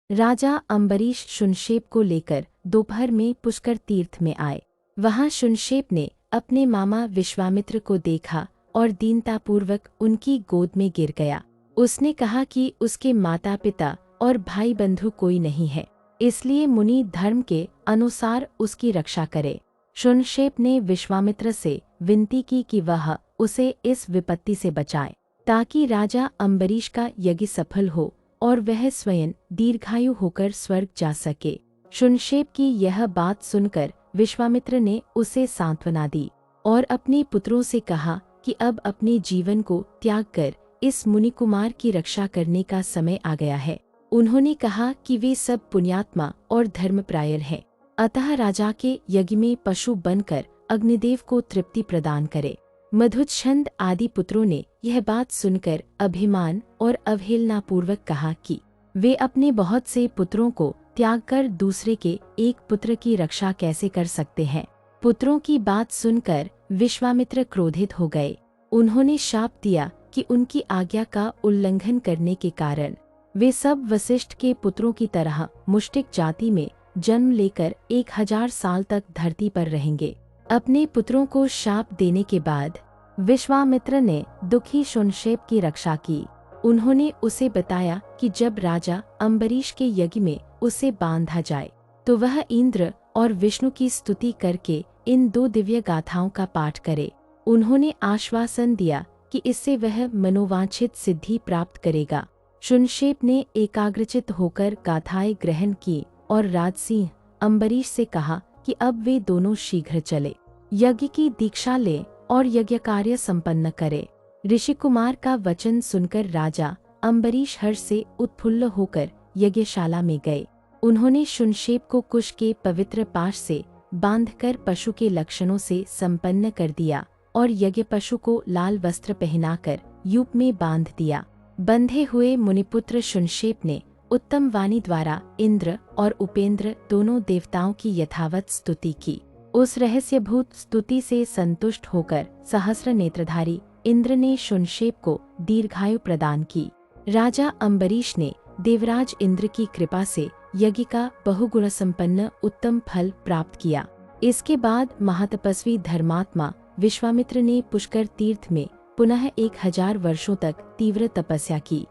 राजा अम्बरीश शुनशेप को लेकर दोपहर में पुष्कर तीर्थ में आए। वहां शुनशेप ने अपने मामा विश्वामित्र को देखा और दीनतापूर्वक उनकी गोद में गिर गया। उसने कहा कि उसके माता पिता और भाई बंधु कोई नहीं है, इसलिए मुनि धर्म के अनुसार उसकी रक्षा करे। शुनशेप ने विश्वामित्र से विनती की कि वह उसे इस विपत्ति से बचाए, ताकि राजा अम्बरीश का यज्ञ सफल हो और वह स्वयं दीर्घायु होकर स्वर्ग जा सके। शुनशेप की यह बात सुनकर विश्वामित्र ने उसे सांत्वना दी और अपने पुत्रों से कहा कि अब अपने जीवन को त्याग कर इस मुनिकुमार की रक्षा करने का समय आ गया है। उन्होंने कहा कि वे सब पुण्यात्मा और धर्मप्रायण हैं, अतः राजा के यज्ञ में पशु बनकर अग्निदेव को तृप्ति प्रदान करे। मधुच्छंद आदि पुत्रों ने यह बात सुनकर अभिमान और अवहेलनापूर्वक कहा कि वे अपने बहुत से पुत्रों को त्याग कर दूसरे के एक पुत्र की रक्षा कैसे कर सकते हैं। पुत्रों की बात सुनकर विश्वामित्र क्रोधित हो गए। उन्होंने शाप दिया कि उनकी आज्ञा का उल्लंघन करने के कारण वे सब वशिष्ठ के पुत्रों की तरह मुष्टिक जाति में जन्म लेकर 1000 साल तक धरती पर रहेंगे। अपने पुत्रों को शाप देने के बाद विश्वामित्र ने दुखी शुनशेप की रक्षा की। उन्होंने उसे बताया कि जब राजा अम्बरीश के यज्ञ में उसे बांधा जाए तो वह इंद्र और विष्णु की स्तुति करके इन 2 दिव्य गाथाओं का पाठ करे। उन्होंने आश्वासन दिया कि इससे वह मनोवांछित सिद्धि प्राप्त करेगा। शुनशेप ने एकाग्रचित होकर गाथाएं ग्रहण की और राजसिंह अम्बरीश से कहा कि अब वे दोनों शीघ्र चले, यज्ञ की दीक्षा ले और यज्ञ कार्य संपन्न करे। ऋषि कुमार का वचन सुनकर राजा अम्बरीश हर्ष से उत्फुल्ल होकर यज्ञशाला में गए। उन्होंने शुनशेप को कुश के पवित्र पाश से बांधकर पशु के लक्षणों से संपन्न कर दिया और यज्ञ पशु को लाल वस्त्र पहनाकर यूप में बांध दिया। बंधे हुए मुनिपुत्र शुनशेप ने उत्तम वाणी द्वारा इंद्र और उपेंद्र दोनों देवताओं की यथावत स्तुति की। उस रहस्यभूत स्तुति से संतुष्ट होकर सहस्र नेत्रधारी इंद्र ने शुनशेप को दीर्घायु प्रदान की। राजा अम्बरीश ने देवराज इंद्र की कृपा से यज्ञ का बहुगुण संपन्न उत्तम फल प्राप्त किया। इसके बाद महातपस्वी धर्मात्मा विश्वामित्र ने पुष्कर तीर्थ में पुनः 1000 वर्षों तक तीव्र तपस्या की।